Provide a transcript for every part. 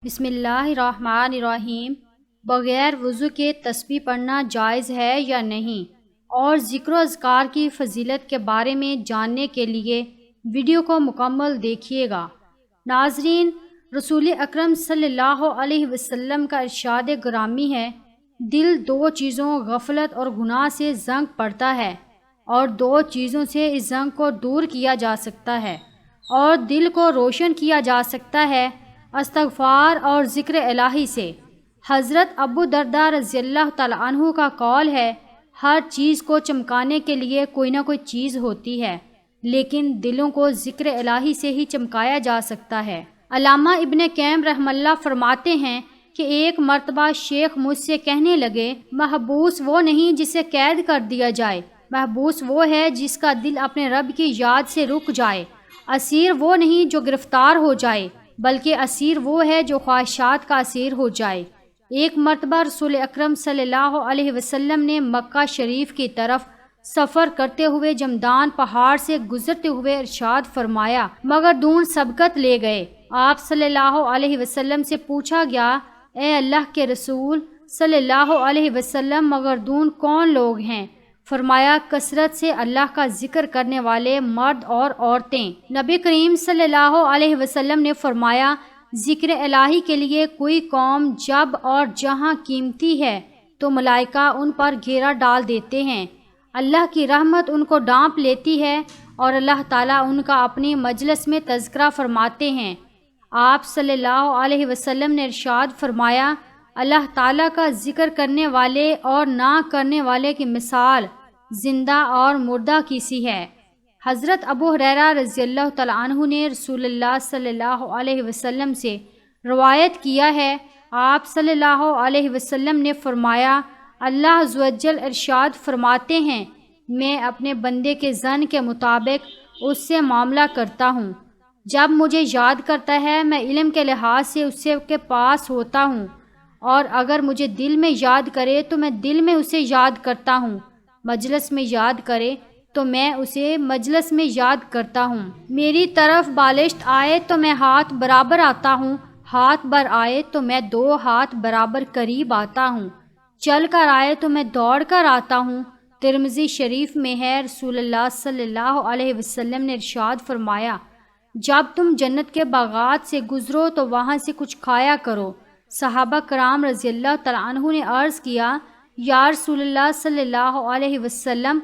بسم اللہ الرحمن الرحیم۔ بغیر وضو کے تسبیح پڑھنا جائز ہے یا نہیں، اور ذکر و اذکار کی فضیلت کے بارے میں جاننے کے لیے ویڈیو کو مکمل دیکھیے گا۔ ناظرین، رسول اکرم صلی اللہ علیہ وسلم کا ارشاد گرامی ہے، دل دو چیزوں غفلت اور گناہ سے زنگ پڑتا ہے، اور دو چیزوں سے اس زنگ کو دور کیا جا سکتا ہے اور دل کو روشن کیا جا سکتا ہے، استغفار اور ذکر الہی سے۔ حضرت ابو درداء رضی اللہ تعالیٰ عنہ کا قول ہے، ہر چیز کو چمکانے کے لیے کوئی نہ کوئی چیز ہوتی ہے، لیکن دلوں کو ذکر الہی سے ہی چمکایا جا سکتا ہے۔ علامہ ابن قیم رحمہ اللہ فرماتے ہیں کہ ایک مرتبہ شیخ مجھ سے کہنے لگے، محبوس وہ نہیں جسے قید کر دیا جائے، محبوس وہ ہے جس کا دل اپنے رب کی یاد سے رک جائے۔ اسیر وہ نہیں جو گرفتار ہو جائے، بلکہ اسیر وہ ہے جو خواہشات کا اسیر ہو جائے۔ ایک مرتبہ رسول اکرم صلی اللہ علیہ وسلم نے مکہ شریف کی طرف سفر کرتے ہوئے جمدان پہاڑ سے گزرتے ہوئے ارشاد فرمایا، مگر دون سبقت لے گئے۔ آپ صلی اللہ علیہ وسلم سے پوچھا گیا، اے اللہ کے رسول صلی اللہ علیہ وسلم، مگر دون کون لوگ ہیں؟ فرمایا، کثرت سے اللہ کا ذکر کرنے والے مرد اور عورتیں۔ نبی کریم صلی اللہ علیہ وسلم نے فرمایا، ذکر الہی کے لیے کوئی قوم جب اور جہاں قیمتی ہے تو ملائکہ ان پر گھیرا ڈال دیتے ہیں، اللہ کی رحمت ان کو ڈانپ لیتی ہے اور اللہ تعالیٰ ان کا اپنی مجلس میں تذکرہ فرماتے ہیں۔ آپ صلی اللہ علیہ وسلم نے ارشاد فرمایا، اللہ تعالیٰ کا ذکر کرنے والے اور نہ کرنے والے کی مثال زندہ اور مردہ کی سی ہے۔ حضرت ابو ہریرہ رضی اللہ تعالیٰ عنہ نے رسول اللہ صلی اللہ علیہ وسلم سے روایت کیا ہے، آپ صلی اللہ علیہ وسلم نے فرمایا، اللہ عز و جل ارشاد فرماتے ہیں، میں اپنے بندے کے ظن کے مطابق اس سے معاملہ کرتا ہوں، جب مجھے یاد کرتا ہے میں علم کے لحاظ سے اس کے پاس ہوتا ہوں، اور اگر مجھے دل میں یاد کرے تو میں دل میں اسے یاد کرتا ہوں، مجلس میں یاد کرے تو میں اسے مجلس میں یاد کرتا ہوں، میری طرف بالشت آئے تو میں ہاتھ برابر آتا ہوں، ہاتھ بر آئے تو میں دو ہاتھ برابر قریب آتا ہوں، چل کر آئے تو میں دوڑ کر آتا ہوں۔ ترمذی شریف میں ہے، رسول اللہ صلی اللہ علیہ وسلم نے ارشاد فرمایا، جب تم جنت کے باغات سے گزرو تو وہاں سے کچھ کھایا کرو۔ صحابہ کرام رضی اللہ تعالیٰ عنہ نے عرض کیا، یا رسول اللہ صلی اللہ علیہ وسلم،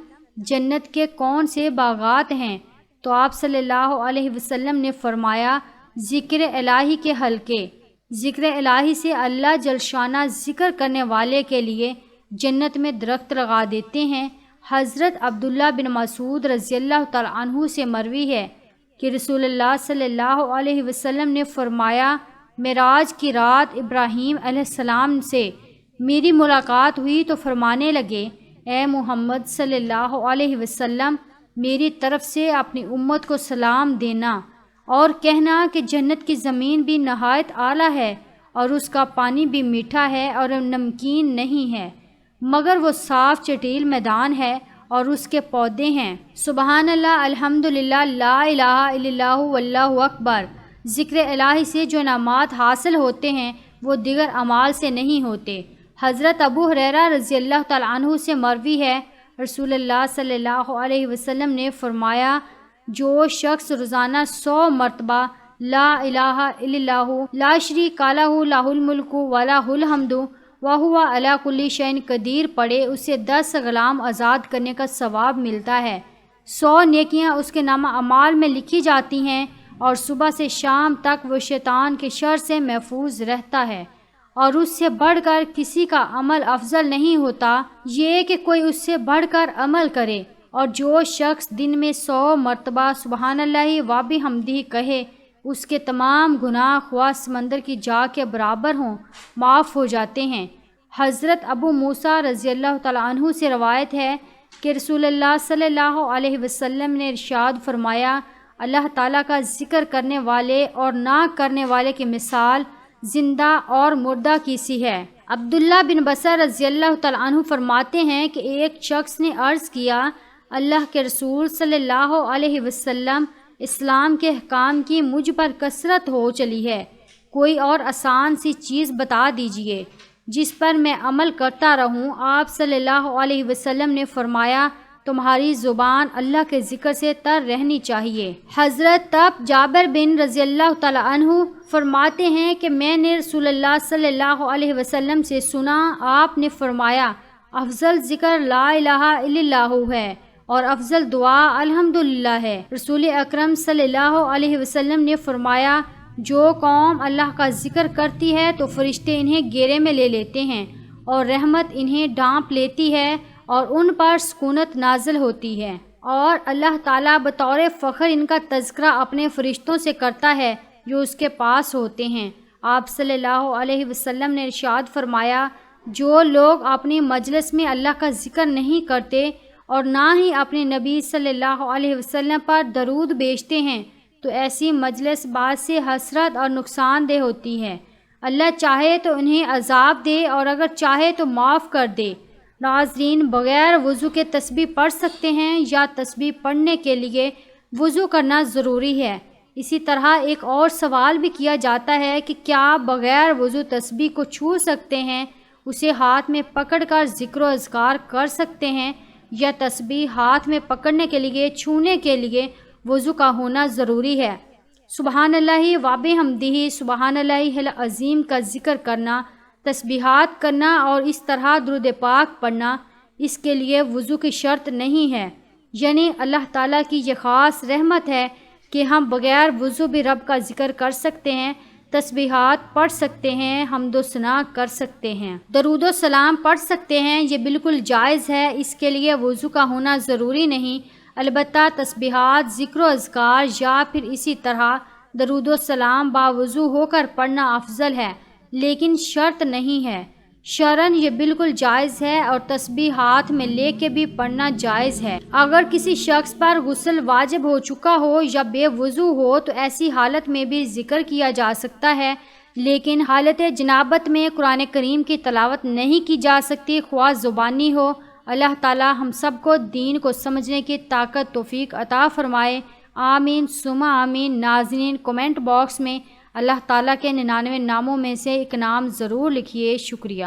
جنت کے کون سے باغات ہیں؟ تو آپ صلی اللہ علیہ وسلم نے فرمایا، ذکر الہی کے حلقے۔ ذکر الہی سے اللہ جل شانہ ذکر کرنے والے کے لیے جنت میں درخت لگا دیتے ہیں۔ حضرت عبداللہ بن مسعود رضی اللہ تعالیٰ عنہ سے مروی ہے کہ رسول اللہ صلی اللہ علیہ وسلم نے فرمایا، معراج کی رات ابراہیم علیہ السلام سے میری ملاقات ہوئی تو فرمانے لگے، اے محمد صلی اللہ علیہ وسلم، میری طرف سے اپنی امت کو سلام دینا اور کہنا کہ جنت کی زمین بھی نہایت اعلیٰ ہے اور اس کا پانی بھی میٹھا ہے اور نمکین نہیں ہے، مگر وہ صاف چٹیل میدان ہے اور اس کے پودے ہیں۔ سبحان اللہ، الحمدللہ، لا الہ الا اللہ واللہ اکبر۔ ذکر الہی سے جو انعامات حاصل ہوتے ہیں وہ دیگر اعمال سے نہیں ہوتے۔ حضرت ابو ہریرہ رضی اللہ تعالیٰ عنہ سے مروی ہے، رسول اللہ صلی اللہ علیہ وسلم نے فرمایا، جو شخص روزانہ 100 مرتبہ لا الہ الا اللہ لا شریک لہ لہ الملک و لہ الحمد وہو علی کل شیء قدیر پڑھے، اسے 10 غلام آزاد کرنے کا ثواب ملتا ہے۔ 100 نیکیاں اس کے نامہ اعمال میں لکھی جاتی ہیں، اور صبح سے شام تک وہ شیطان کے شر سے محفوظ رہتا ہے، اور اس سے بڑھ کر کسی کا عمل افضل نہیں ہوتا یہ کہ کوئی اس سے بڑھ کر عمل کرے۔ اور جو شخص دن میں 100 مرتبہ سبحان اللہ و بحمدہ کہے، اس کے تمام گناہ خواہ سمندر کی جا کے برابر ہوں معاف ہو جاتے ہیں۔ حضرت ابو موسیٰ رضی اللہ تعالیٰ عنہ سے روایت ہے کہ رسول اللہ صلی اللہ علیہ وسلم نے ارشاد فرمایا، اللہ تعالیٰ کا ذکر کرنے والے اور نہ کرنے والے کی مثال زندہ اور مردہ کی سی ہے۔ عبداللہ بن بصر رضی اللہ تعالیٰ عنہ فرماتے ہیں کہ ایک شخص نے عرض کیا، اللہ کے رسول صلی اللہ علیہ وسلم، اسلام کے احکام کی مجھ پر کثرت ہو چلی ہے، کوئی اور آسان سی چیز بتا دیجئے جس پر میں عمل کرتا رہوں۔ آپ صلی اللہ علیہ وسلم نے فرمایا تمہاری زبان اللہ کے ذکر سے تر رہنی چاہیے۔ حضرت تب جابر بن رضی اللہ تعالیٰ عنہ فرماتے ہیں کہ میں نے رسول اللہ صلی اللہ علیہ وسلم سے سنا، آپ نے فرمایا افضل ذکر لا الہ الا اللہ ہے اور افضل دعا الحمدللہ ہے۔ رسول اکرم صلی اللہ علیہ وسلم نے فرمایا جو قوم اللہ کا ذکر کرتی ہے تو فرشتے انہیں گھیرے میں لے لیتے ہیں اور رحمت انہیں ڈھانپ لیتی ہے اور ان پر سکونت نازل ہوتی ہے، اور اللہ تعالیٰ بطور فخر ان کا تذکرہ اپنے فرشتوں سے کرتا ہے جو اس کے پاس ہوتے ہیں۔ آپ صلی اللہ علیہ وسلم نے ارشاد فرمایا جو لوگ اپنی مجلس میں اللہ کا ذکر نہیں کرتے اور نہ ہی اپنے نبی صلی اللہ علیہ وسلم پر درود بھیجتے ہیں تو ایسی مجلس بعد سے حسرت اور نقصان دہ ہوتی ہے۔ اللہ چاہے تو انہیں عذاب دے اور اگر چاہے تو معاف کر دے۔ ناظرین، بغیر وضو کے تسبیح پڑھ سکتے ہیں یا تسبیح پڑھنے کے لیے وضو کرنا ضروری ہے؟ اسی طرح ایک اور سوال بھی کیا جاتا ہے کہ کیا بغیر وضو تسبیح کو چھو سکتے ہیں، اسے ہاتھ میں پکڑ کر ذکر و اذکار کر سکتے ہیں، یا تسبیح ہاتھ میں پکڑنے کے لیے چھونے کے لیے وضو کا ہونا ضروری ہے؟ سبحان اللہ و بحمدہ سبحان اللہ العظیم کا ذکر کرنا، تسبیحات کرنا اور اس طرح درود پاک پڑھنا، اس کے لیے وضو کی شرط نہیں ہے۔ یعنی اللہ تعالیٰ کی یہ خاص رحمت ہے کہ ہم بغیر وضو بھی رب کا ذکر کر سکتے ہیں، تسبیحات پڑھ سکتے ہیں، حمد و ثنا کر سکتے ہیں، درود و سلام پڑھ سکتے ہیں۔ یہ بالکل جائز ہے، اس کے لیے وضو کا ہونا ضروری نہیں۔ البتہ تسبیحات، ذکر و اذکار یا پھر اسی طرح درود و سلام باوضو ہو کر پڑھنا افضل ہے، لیکن شرط نہیں ہے۔ شرعاً یہ بالکل جائز ہے اور تسبیح ہاتھ میں لے کے بھی پڑھنا جائز ہے۔ اگر کسی شخص پر غسل واجب ہو چکا ہو یا بے وضو ہو تو ایسی حالت میں بھی ذکر کیا جا سکتا ہے، لیکن حالت جنابت میں قرآن کریم کی تلاوت نہیں کی جا سکتی، خواہ زبانی ہو۔ اللہ تعالی ہم سب کو دین کو سمجھنے کی طاقت توفیق عطا فرمائے، آمین ثم آمین۔ ناظرین، کمنٹ باکس میں اللہ تعالیٰ کے 99 ناموں میں سے ایک نام ضرور لکھیے۔ شکریہ۔